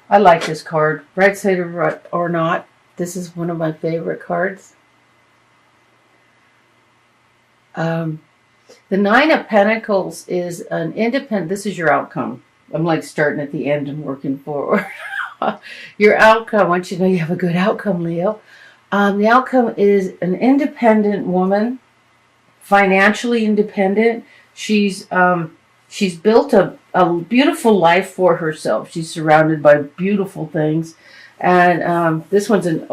I like this card. Right side or not. This is one of my favorite cards. Um, the Nine of Pentacles is an independent. This is your outcome. I'm like starting at the end and working forward. Your outcome. I want you to know you have a good outcome, Leo. The outcome is an independent woman, financially independent. She's built a beautiful life for herself. She's surrounded by beautiful things. And this one's an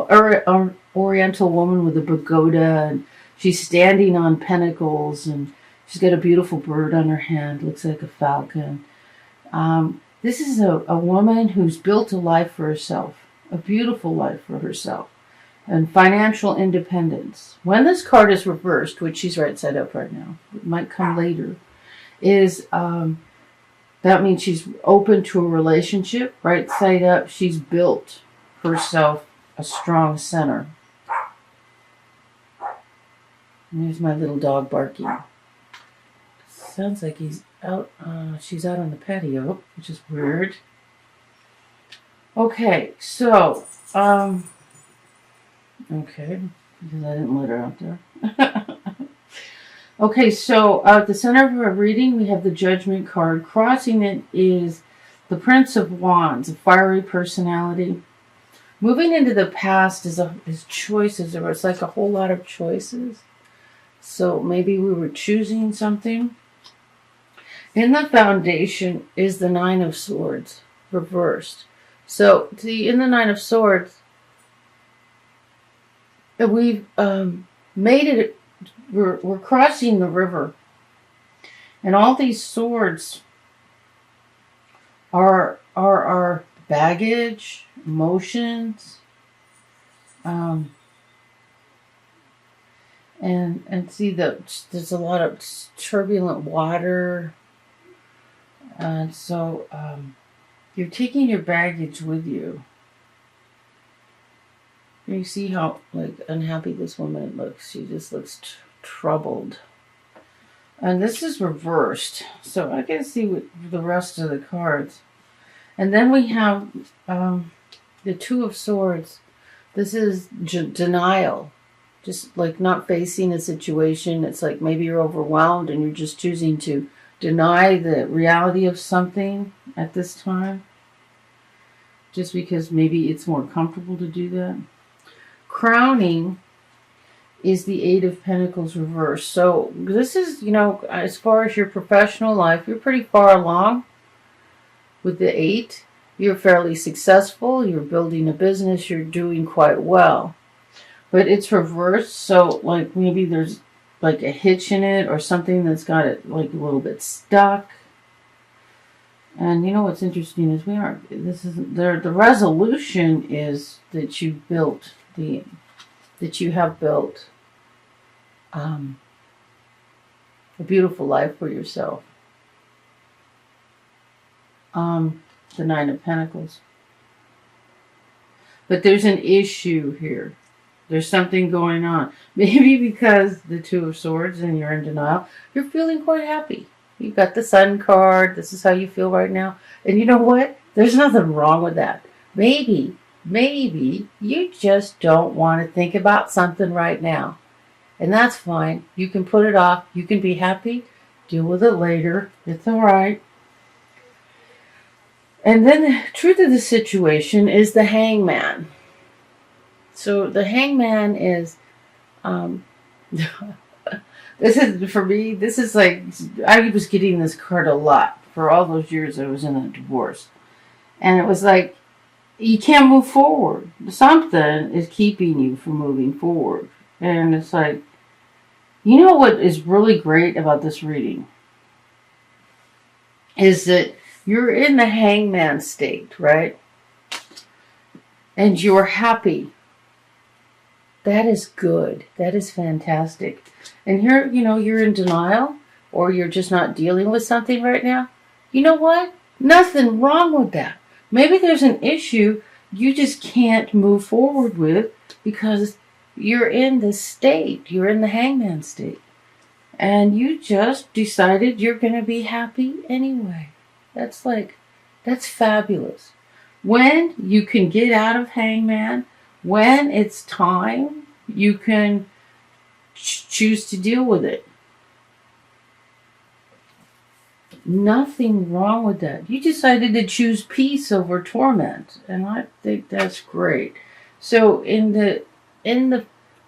Oriental woman with a pagoda, and she's standing on pentacles, and she's got a beautiful bird on her hand. Looks like a falcon. This is a woman who's built a life for herself, a beautiful life for herself, and financial independence. When this card is reversed, which she's right side up right now, it might come later, is that means she's open to a relationship. Right side up, she's built herself a strong center. And there's my little dog barking. Sounds like he's out. She's out on the patio, which is weird. Okay, so okay, because I didn't let her out there. Okay, so at the center of our reading, we have the Judgment card. Crossing it is the Prince of Wands, a fiery personality. Moving into the past is choices. There was like a whole lot of choices. So maybe we were choosing something. In the foundation is the Nine of Swords, reversed. So in the Nine of Swords, we've made it. We're crossing the river, and all these swords are our baggage, emotions, and see there's a lot of turbulent water, and so you're taking your baggage with you. You see how unhappy this woman looks. She just looks troubled. And this is reversed. So I can see what the rest of the cards. And then we have the Two of Swords. This is denial. Just like not facing a situation. It's like maybe you're overwhelmed and you're just choosing to deny the reality of something at this time. Just because maybe it's more comfortable to do that. Crowning is the Eight of Pentacles reversed. So this is, as far as your professional life, you're pretty far along with the Eight. You're fairly successful. You're building a business. You're doing quite well. But it's reversed. So like maybe there's like a hitch in it or something that's got it like a little bit stuck. And you know what's interesting is the resolution is that you built that you have built a beautiful life for yourself. The Nine of Pentacles. But there's an issue here. There's something going on. Maybe because the Two of Swords and you're in denial, you're feeling quite happy. You got the Sun card. This is how you feel right now. And you know what? There's nothing wrong with that. Maybe you just don't want to think about something right now. And that's fine. You can put it off. You can be happy. Deal with it later. It's all right. And then the truth of the situation is the Hangman. So the Hangman is, this is, for me, this is like, I was getting this card a lot for all those years I was in a divorce. And it was like, you can't move forward. Something is keeping you from moving forward. And it's like, you know what is really great about this reading? Is that you're in the Hangman state, right? And you're happy. That is good. That is fantastic. And here, you're in denial or you're just not dealing with something right now. You know what? Nothing wrong with that. Maybe there's an issue you just can't move forward with because you're in this state. You're in the Hangman state. And you just decided you're going to be happy anyway. That's fabulous. When you can get out of Hangman, when it's time, you can choose to deal with it. Nothing wrong with that. You decided to choose peace over torment, and I think that's great. So in the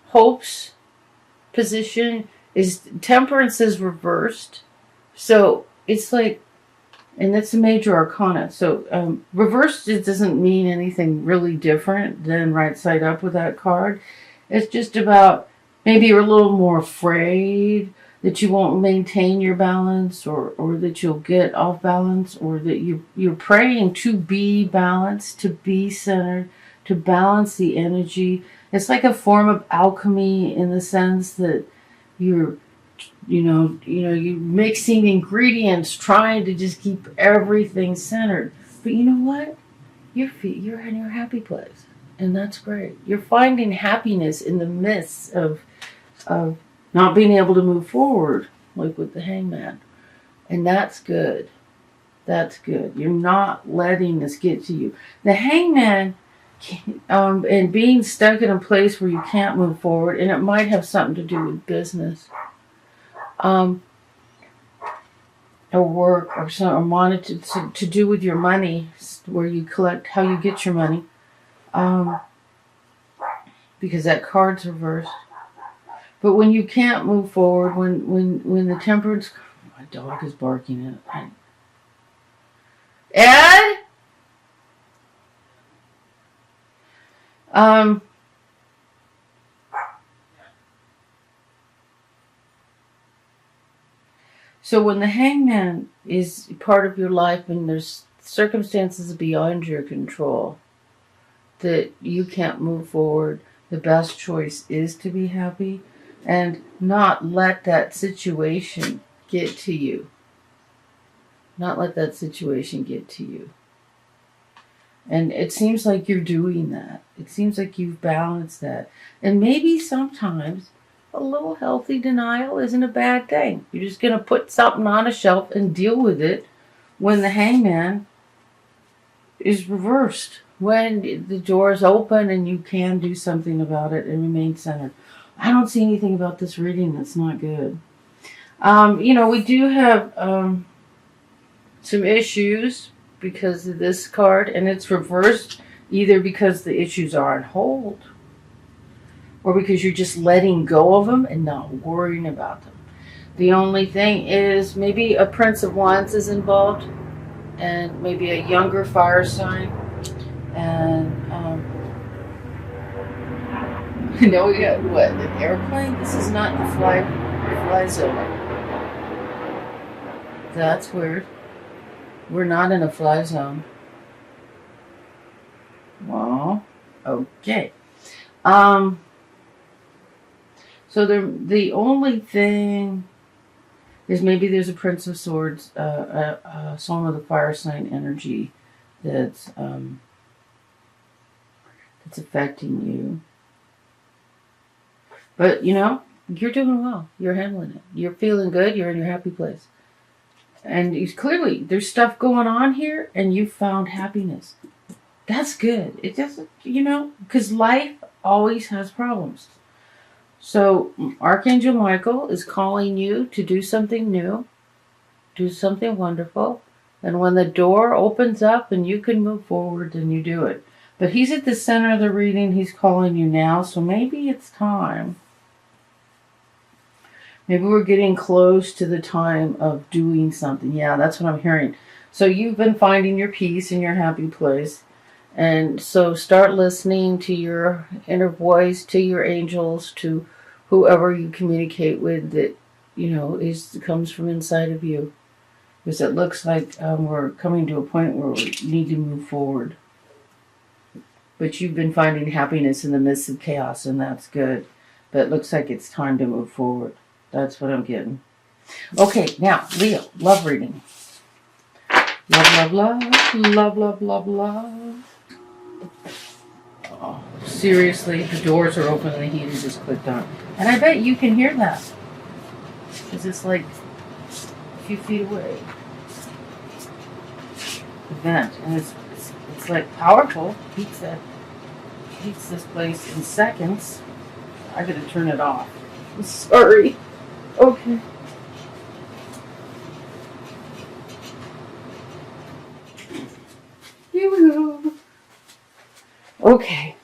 hopes position is temperance is reversed. So it's like, and that's a major arcana. So reversed, it doesn't mean anything really different than right side up with that card. It's just about maybe you're a little more afraid that you won't maintain your balance, or that you'll get off balance, or that you're praying to be balanced, to be centered, to balance the energy. It's like a form of alchemy in the sense that you're mixing ingredients, trying to just keep everything centered. But you know what? You're in your happy place, and that's great. You're finding happiness in the midst of not being able to move forward, like with the Hangman, and that's good. That's good. You're not letting this get to you. The Hangman, and being stuck in a place where you can't move forward, and it might have something to do with business, or work, or wanted to do with your money, where you collect, how you get your money, because that card's reversed. But when you can't move forward, when the temperance, my dog is barking at it. Ed? So when the Hangman is part of your life and there's circumstances beyond your control that you can't move forward, the best choice is to be happy and not let that situation get to you. Not let that situation get to you. And it seems like you're doing that. It seems like you've balanced that. And maybe sometimes a little healthy denial isn't a bad thing. You're just going to put something on a shelf and deal with it when the Hangman is reversed. When the door is open and you can do something about it and remain centered. I don't see anything about this reading that's not good. We do have some issues because of this card, and it's reversed either because the issues are on hold or because you're just letting go of them and not worrying about them. The only thing is maybe a Prince of Wands is involved, and maybe a younger fire sign. And now we got what? An airplane? This is not the fly zone. That's weird. We're not in a fly zone. Well, okay. So the only thing is maybe there's a Prince of Swords, a Song of the Fire sign energy that's affecting you. But, you're doing well. You're handling it. You're feeling good. You're in your happy place. And clearly, there's stuff going on here, and you found happiness. That's good. It doesn't, because life always has problems. So, Archangel Michael is calling you to do something new, do something wonderful. And when the door opens up and you can move forward, then you do it. But he's at the center of the reading. He's calling you now, so maybe it's time. Maybe we're getting close to the time of doing something. Yeah, that's what I'm hearing. So you've been finding your peace in your happy place. And so start listening to your inner voice, to your angels, to whoever you communicate with that, comes from inside of you. Because it looks like we're coming to a point where we need to move forward. But you've been finding happiness in the midst of chaos, and that's good. But it looks like it's time to move forward. That's what I'm getting. Okay, now, Leo, love reading. Love, love, love, love, love, love, love. Oh, seriously, the doors are open and the heat is just clicked on. And I bet you can hear that. Because it's like a few feet away. The vent, and it's It's like powerful. Heats this place in seconds. I gotta turn it off. Sorry. Okay. Here we go. Okay.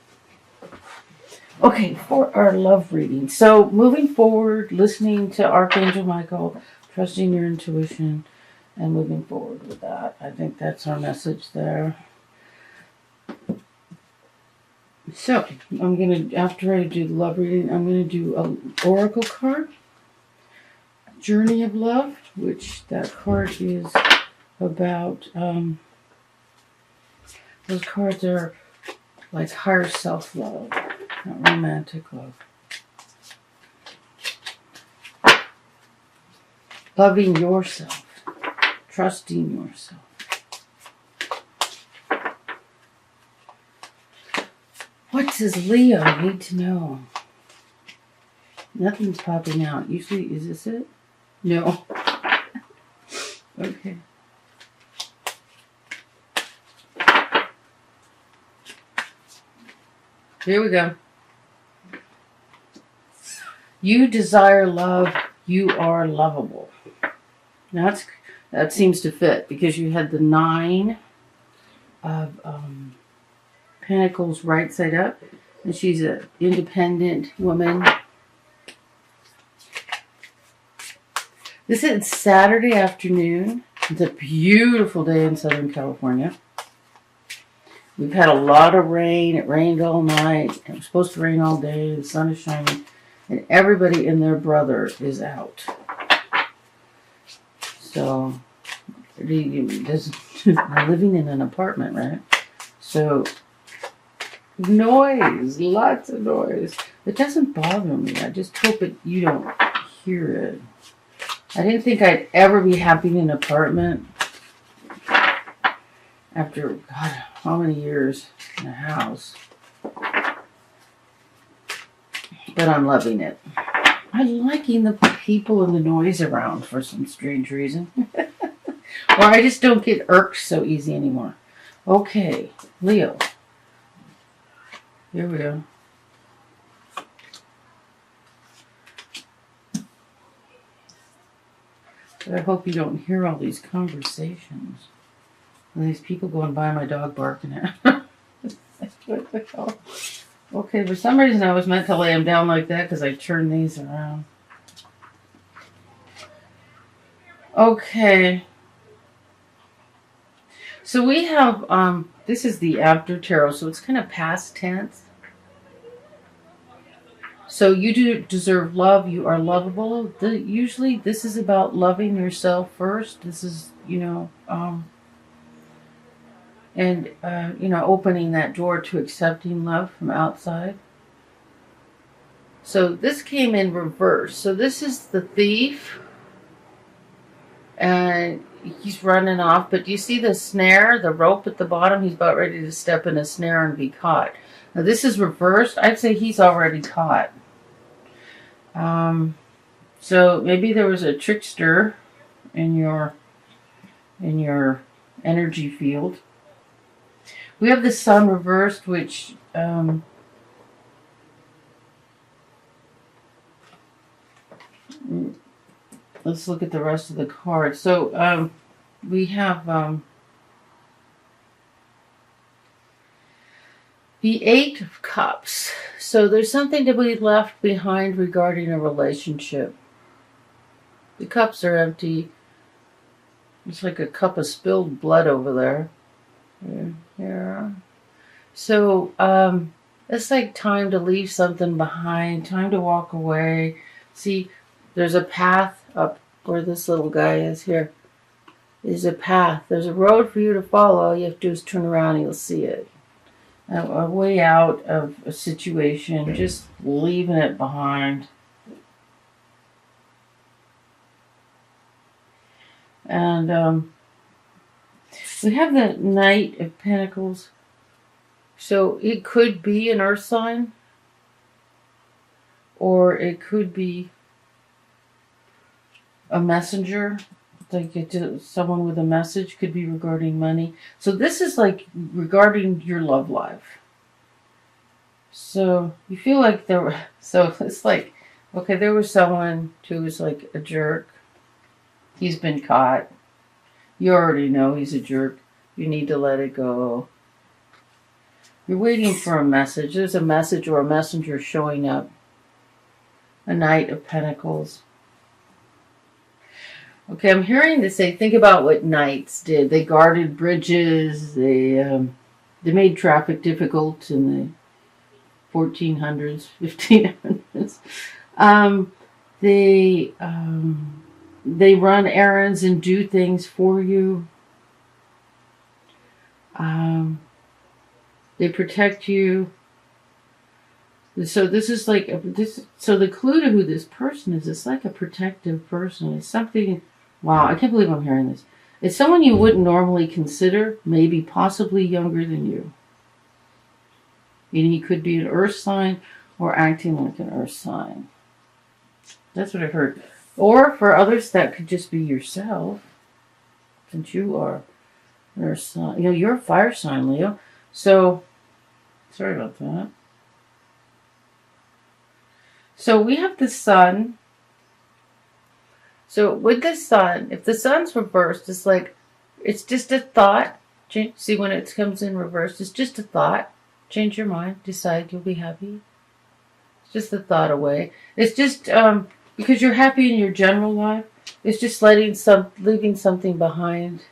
Okay, for our love reading. So, moving forward, listening to Archangel Michael, trusting your intuition, and moving forward with that. I think that's our message there. So, I'm going to, after I do the love reading, I'm going to do an oracle card, Journey of Love, which that card is about, those cards are like higher self-love, not romantic love. Loving yourself, trusting yourself. What does Leo need to know? Nothing's popping out. Usually, is this it? No. Okay. Here we go. You desire love. You are lovable. That seems to fit because you had the 9 of Pentacles right side up, and she's an independent woman. This is Saturday afternoon. It's a beautiful day in Southern California. We've had a lot of rain. It rained all night. It was supposed to rain all day. The sun is shining. And everybody and their brother is out. So, I'm living in an apartment, right? So, noise. Lots of noise. It doesn't bother me. I just hope you don't hear it. I didn't think I'd ever be happy in an apartment after, God, how many years in a house. But I'm loving it. I'm liking the people and the noise around for some strange reason. Or I just don't get irked so easy anymore. Okay, Leo. Here we go. But I hope you don't hear all these conversations. And these people going by, my dog barking at. What the hell? Okay, for some reason I was meant to lay them down like that because I turned these around. Okay. So we have, this is the after tarot, so it's kind of past tense. So you do deserve love. You are lovable. Usually this is about loving yourself first. This is, opening that door to accepting love from outside. So this came in reverse. So this is the thief. And he's running off. But do you see the snare, the rope at the bottom? He's about ready to step in a snare and be caught. Now this is reversed. I'd say he's already caught. So maybe there was a trickster in your energy field. We have the sun reversed, which let's look at the rest of the cards. So we have the 8 of Cups. So there's something to be left behind regarding a relationship. The cups are empty. It's like a cup of spilled blood over there. Yeah. So it's like time to leave something behind, time to walk away. See, there's a path up where this little guy is here. There's a path. There's a road for you to follow. All you have to do is turn around and you'll see it. A way out of a situation, just leaving it behind. And we have the Knight of Pentacles. So it could be an earth sign, or it could be a messenger like someone with a message, could be regarding money. So this is like regarding your love life. So you feel like so it's like, okay, there was someone who was like a jerk. He's been caught. You already know he's a jerk. You need to let it go. You're waiting for a message. There's a message or a messenger showing up. A Knight of Pentacles. Okay, I'm hearing this say, think about what knights did. They guarded bridges. They made traffic difficult in the 1400s, 1500s. They run errands and do things for you. They protect you. So this is like this. So the clue to who this person is, it's like a protective person. It's something. Wow, I can't believe I'm hearing this. It's someone you wouldn't normally consider, maybe possibly younger than you. And he could be an earth sign or acting like an earth sign. That's what I've heard. Or for others, that could just be yourself, since you are an earth sign. You know, you're a fire sign, Leo. So, sorry about that. So we have the sun. So with the sun, if the sun's reversed, it's like, it's just a thought. See, when it comes in reversed, it's just a thought. Change your mind. Decide you'll be happy. It's just a thought away. It's just because you're happy in your general life. It's just leaving something behind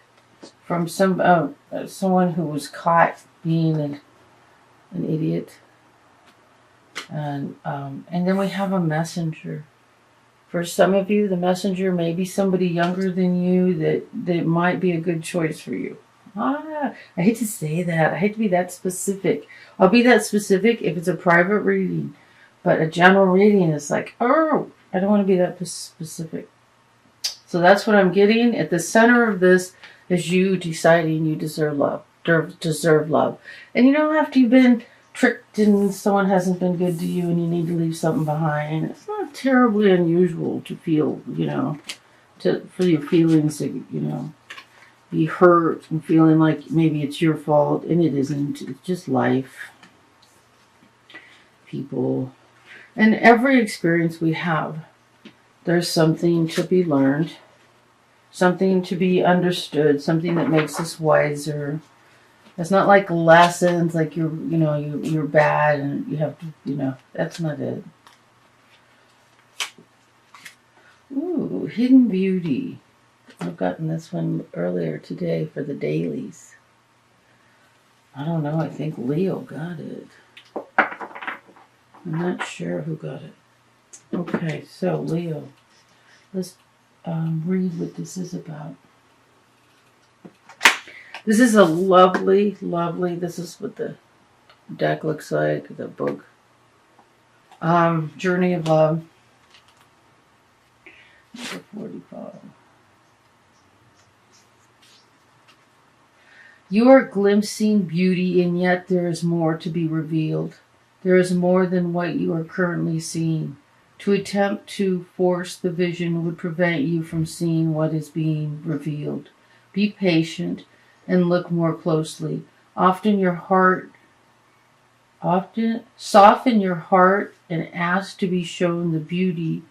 from someone who was caught being an idiot. And then we have a messenger. For some of you, the messenger may be somebody younger than you that might be a good choice for you. I hate to say that. I hate to be that specific. I'll be that specific if it's a private reading. But a general reading is like, oh, I don't want to be that specific. So that's what I'm getting. At the center of this is you deciding you deserve love. And you know, after you've been tricked and someone hasn't been good to you and you need to leave something behind, it's not terribly unusual to feel, for your feelings to, be hurt and feeling like maybe it's your fault, and it isn't. It's just life, people, and every experience we have, there's something to be learned, something to be understood, something that makes us wiser. It's not like lessons, like you're bad and you have to, that's not it. Ooh, Hidden Beauty. I've gotten this one earlier today for the dailies. I don't know, I think Leo got it. I'm not sure who got it. Okay, so Leo, let's read what this is about. This is a lovely, this is what the deck looks like, the book. Journey of Love. Number 45. You are glimpsing beauty, and yet there is more to be revealed. There is more than what you are currently seeing. To attempt to force the vision would prevent you from seeing what is being revealed. Be patient and look more closely. Soften your heart and ask to be shown the beauty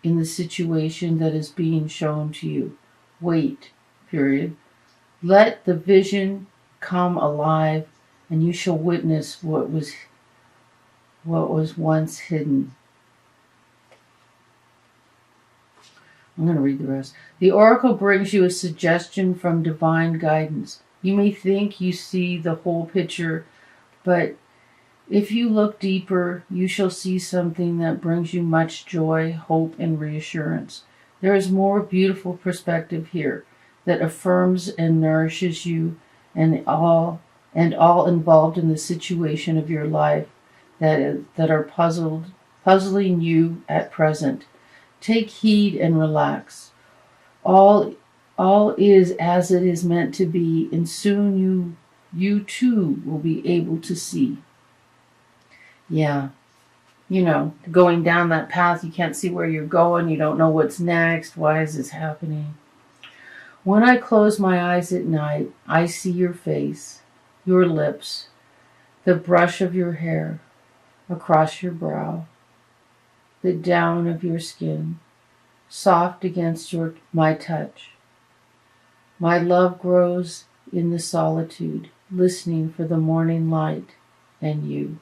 in the situation that is being shown to you. Wait, period. Let the vision come alive, and you shall witness what was once hidden. I'm going to read the rest. The oracle brings you a suggestion from divine guidance. You may think you see the whole picture, but if you look deeper, you shall see something that brings you much joy, hope, and reassurance. There is more beautiful perspective here that affirms and nourishes you and all involved in the situation of your life that are puzzling you at present. Take heed and relax. All is as it is meant to be, and soon you too will be able to see. Yeah. Going down that path, you can't see where you're going, you don't know what's next, why is this happening? When I close my eyes at night, I see your face, your lips, the brush of your hair across your brow, the down of your skin, soft against my touch. My love grows in the solitude, listening for the morning light and you.